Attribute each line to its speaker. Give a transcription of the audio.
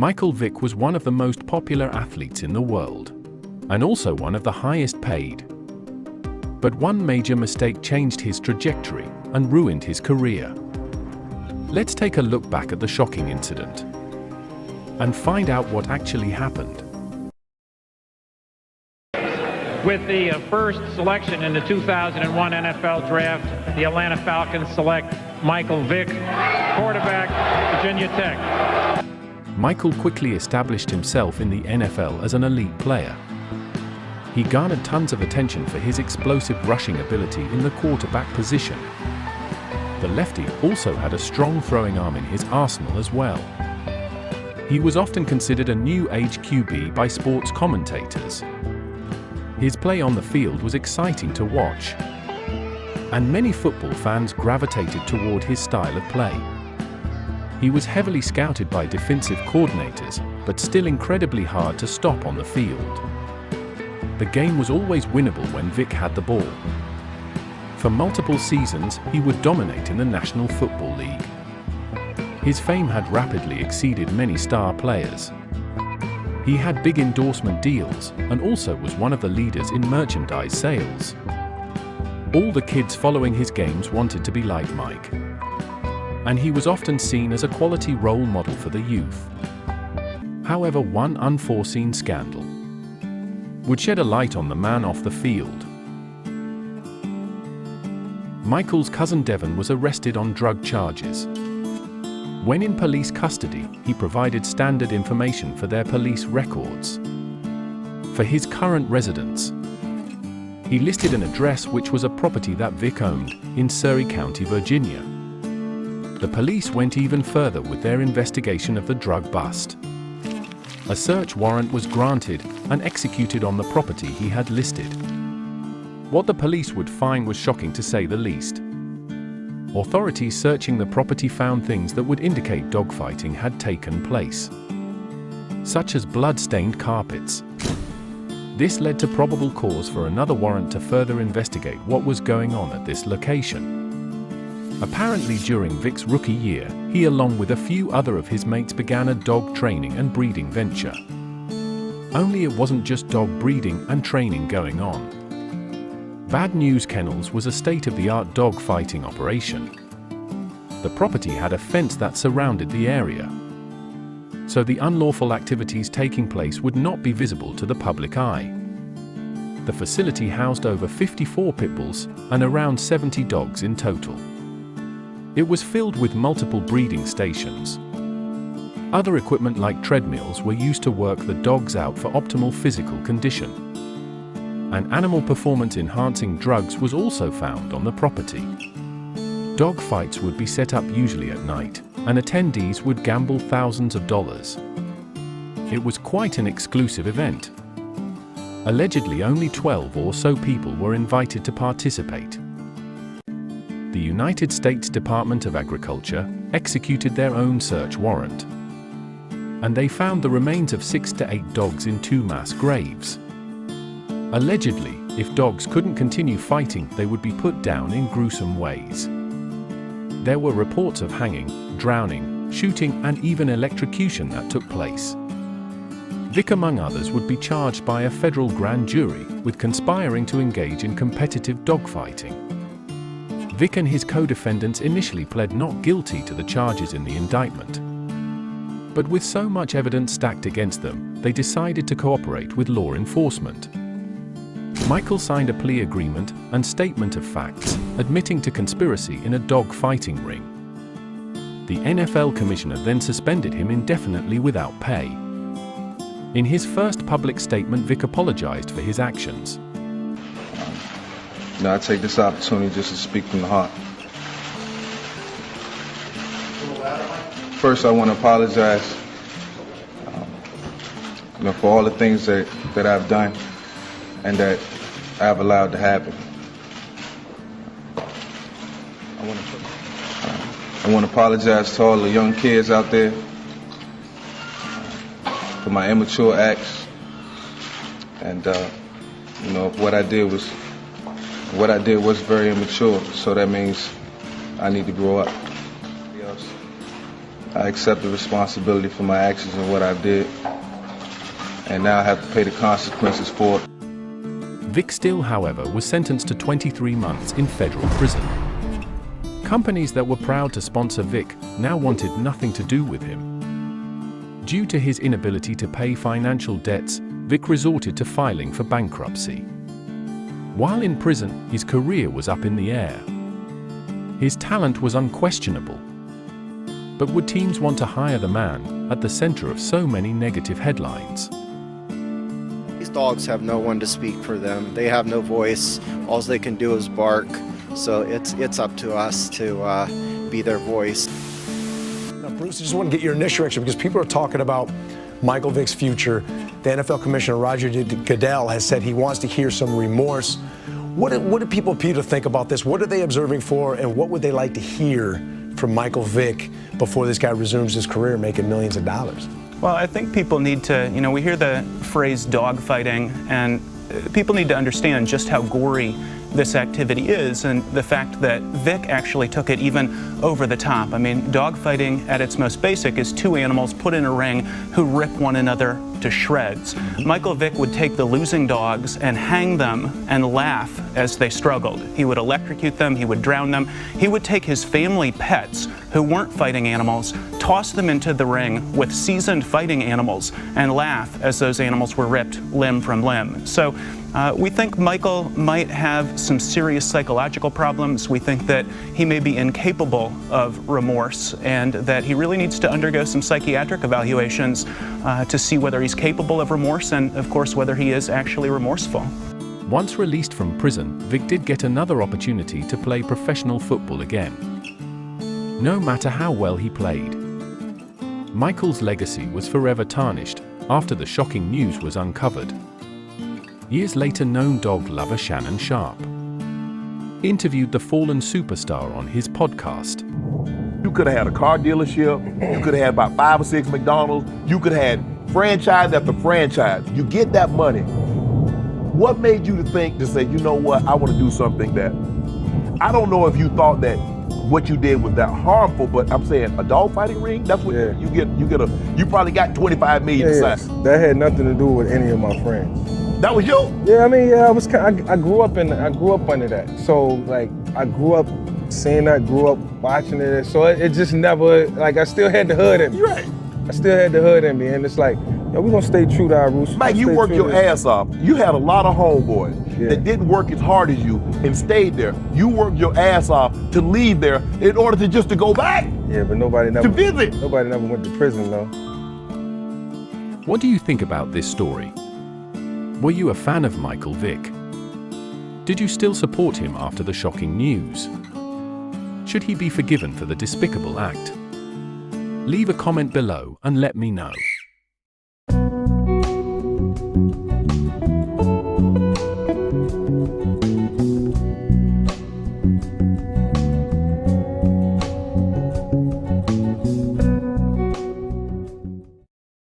Speaker 1: Vick was one of the most popular athletes in the world, and also one of the highest paid. But one major mistake changed his trajectory and ruined his career. Let's take a look back at the shocking incident and find out what actually happened.
Speaker 2: With the first selection in the 2001 NFL Draft, the Atlanta Falcons select Vick, quarterback, Virginia Tech.
Speaker 1: Michael quickly established himself in the NFL as an elite player. He garnered tons of attention for his explosive rushing ability in the quarterback position. The lefty also had a strong throwing arm in his arsenal as well. He was often considered a new age QB by sports commentators. His play on the field was exciting to watch, and many football fans gravitated toward his style of play. He was heavily scouted by defensive coordinators, but still incredibly hard to stop on the field. The game was always winnable when Vick had the ball. For multiple seasons, he would dominate in the National Football League. His fame had rapidly exceeded many star players. He had big endorsement deals and also was one of the leaders in merchandise sales. All the kids following his games wanted to be like Mike, and he was often seen as a quality role model for the youth. However, one unforeseen scandal would shed a light on the man off the field. Michael's cousin Devon was arrested on drug charges. When in police custody, he provided standard information for their police records. For his current residence, he listed an address which was a property that Vick owned in Surry County, Virginia. The police went even further with their investigation of the drug bust. A search warrant was granted and executed on the property he had listed. What the police would find was shocking to say the least. Authorities searching the property found things that would indicate dogfighting had taken place, such as blood-stained carpets. This led to probable cause for another warrant to further investigate what was going on at this location. Apparently during Vick's rookie year, he along with a few other of his mates began a dog training and breeding venture. Only it wasn't just dog breeding and training going on. Bad News Kennelz was a state-of-the-art dog fighting operation. The property had a fence that surrounded the area, so the unlawful activities taking place would not be visible to the public eye. The facility housed over 54 pit bulls and around 70 dogs in total. It was filled with multiple breeding stations. Other equipment like treadmills were used to work the dogs out for optimal physical condition. And animal performance-enhancing drugs was also found on the property. Dog fights would be set up usually at night, and attendees would gamble thousands of dollars. It was quite an exclusive event. Allegedly, only 12 or so people were invited to participate. The United States Department of Agriculture executed their own search warrant, and they found the remains of 6 to 8 dogs in 2 mass graves. Allegedly, if dogs couldn't continue fighting, they would be put down in gruesome ways. There were reports of hanging, drowning, shooting, and even electrocution that took place. Vick, among others, would be charged by a federal grand jury with conspiring to engage in competitive dogfighting. Vick and his co-defendants initially pled not guilty to the charges in the indictment. But with so much evidence stacked against them, they decided to cooperate with law enforcement. Michael signed a plea agreement and statement of facts, admitting to conspiracy in a dog fighting ring. The NFL commissioner then suspended him indefinitely without pay. In his first public statement, Vick apologized for his actions.
Speaker 3: I take this opportunity just to speak from the heart. First, I want to apologize for all the things that I've done and that I've allowed to happen. I want to apologize to all the young kids out there for my immature acts, and what I did was very immature. So that means I need to grow up. I accept the responsibility for my actions and what I did, and now I have to pay the consequences for it.
Speaker 1: Vick still, however, was sentenced to 23 months in federal prison. Companies that were proud to sponsor Vick now wanted nothing to do with him. Due to his inability to pay financial debts, Vick resorted to filing for bankruptcy. While in prison, his career was up in the air. His talent was unquestionable. But would teams want to hire the man at the center of so many negative headlines?
Speaker 4: These dogs have no one to speak for them. They have no voice. All they can do is bark. So it's up to us to be their voice.
Speaker 5: Now, Bruce, I just want to get your initial reaction because people are talking about Michael Vick's future. The NFL Commissioner Roger Goodell has said he wants to hear some remorse. What do people appear to think about this? What are they observing for, and what would they like to hear from Michael Vick before this guy resumes his career making millions of dollars?
Speaker 6: Well, I think people need to, we hear the phrase dogfighting, and people need to understand just how gory this activity is, and the fact that Vick actually took it even over the top. I mean, dogfighting at its most basic is two animals put in a ring who rip one another to shreds. Michael Vick would take the losing dogs and hang them and laugh as they struggled. He would electrocute them, he would drown them. He would take his family pets who weren't fighting animals, toss them into the ring with seasoned fighting animals, and laugh as those animals were ripped limb from limb. So we think Michael might have some serious psychological problems. We think that he may be incapable of remorse and that he really needs to undergo some psychiatric evaluations to see whether he's capable of remorse and, of course, whether he is actually remorseful.
Speaker 1: Once released from prison, Vick did get another opportunity to play professional football again. No matter how well he played, Michael's legacy was forever tarnished after the shocking news was uncovered. Years later, known dog lover Shannon Sharp interviewed the fallen superstar on his podcast.
Speaker 7: You could have had a car dealership, you could have had about 5 or 6 McDonald's, you could have had franchise after franchise. You get that money. What made you to think to say, you know what, I want to do something that, I don't know if you thought that what you did was that harmful, but I'm saying a dog fighting ring, that's what you probably got 25 million to sign.
Speaker 8: That had nothing to do with any of my friends.
Speaker 7: That was you?
Speaker 8: Yeah, I mean, I grew up under that. So like, I grew up seeing that, grew up watching it. So it just never, like, I still had the hood in me.
Speaker 7: You're right.
Speaker 8: I still had the hood in me, and it's like, yo, we're gonna stay true to our roots.
Speaker 7: Mike, you worked your ass off. You had a lot of homeboys that didn't work as hard as you and stayed there. You worked your ass off to leave there in order to just to go back.
Speaker 8: Yeah, but nobody never
Speaker 7: to visit.
Speaker 8: Nobody never went to prison though.
Speaker 1: What do you think about this story? Were you a fan of Michael Vick? Did you still support him after the shocking news? Should he be forgiven for the despicable act? Leave a comment below and let me know.